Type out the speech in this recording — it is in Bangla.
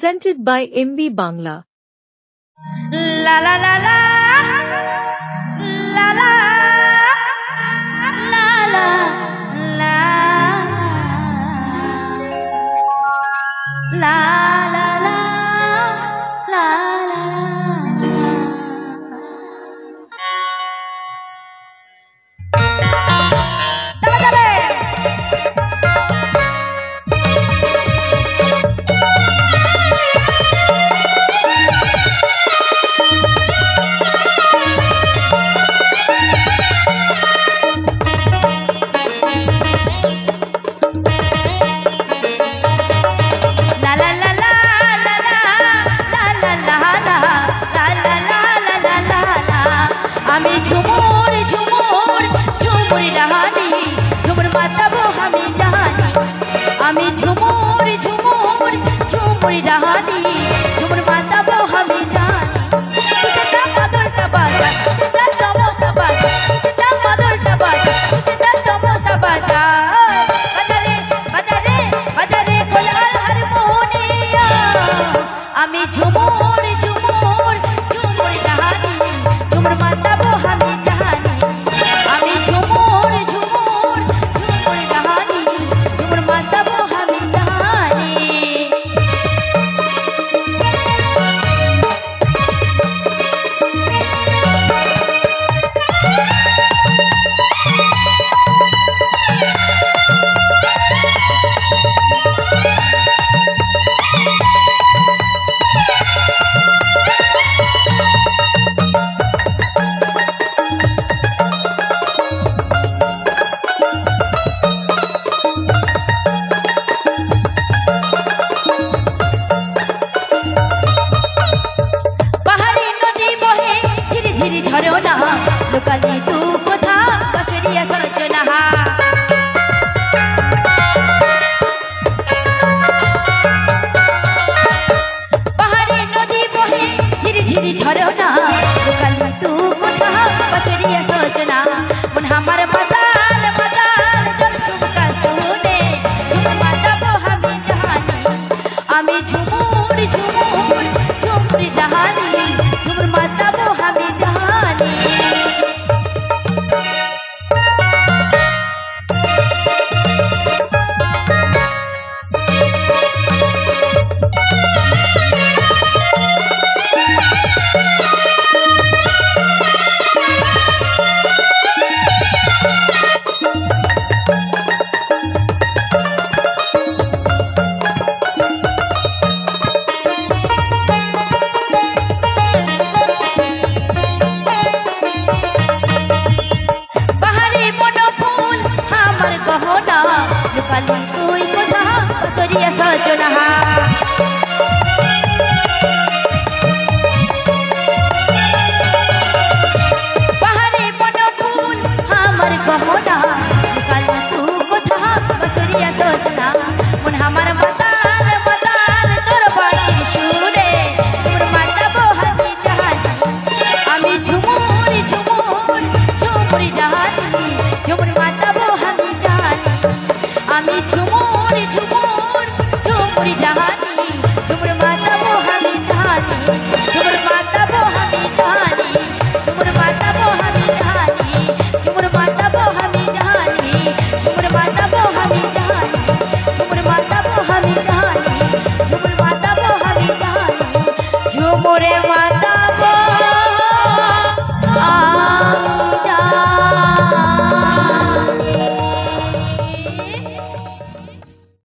presented by MB Bangla. La la la la la la la la la la la la la la আমি ঝুমুর ঝুমুর ঝুমুরি রাহানি ঝুমুর মাতাবো আমি জানি আমি ঝুমুর ঝুমুর ঝুমুরি রাহানি ঝুমুর মাতাবো আমি জানি তুঝে মাদরটা বাজা তুঝে তমসা বাজা তুঝে মাদরটা বাজা তুঝে তমসা বাজা বাজারে বাজারে বাজারে কোলার হারমোনিয়া আমি ঝুমুর ঝুমুর ঝুমুরি রাহানি ঝুমুর মাতাবো আমি জানি আমি ঝুমুর ঝুমুর ঝুমুরি রাহানি ঝুমুর মাতাবো আমি জানি ঝিরি ঝরনা লোকালি তু কোথা বাঁশরিয়া সজনা পাহাড়ি নদী বহে ঝিরি ঝিরি ঝরনা লোকালি তু কোথা বাঁশরিয়া সজনা মন আমার মাতাল মাতাল তোর ঝুমকা শুনে ঝুমুর মাতাবো আমি জানি আমি ঝুমুর ঝুমুর ঝুমুরি রাহানি ঝুমুর মাতাবো আমি জানি গহনা লোকালি তুই কোথা বাঁশরিয়া সজনা পাহাড়ে বনফুল আমার গহনা লোকালি তুই কোথা বাঁশরিয়া সজনা মন আমার মাতাল মাতাল তোর বাঁশির সুরে তোর মাতাবো আমি জানি আমি ঝুমুর ঝুমুর ঝুমুরি রাহানি ঝুমুর মাতাবো আমি জানি আমি ঝুমুর ঝুমুর ঝুমুরি রাহানি ঝুমুর মাতাবো আমি জানি ঝুমুর মাতাবো আমি জানি ঝুমুর মাতাবো আমি জানি ঝুমুর মাতাবো আমি জানি ঝুমুর মাতাবো আমি জানি ঝুমুর মাতাবো আমি জানি ঝুমুর মাতাবো আমি জানি ঝুমুরে মাতাবো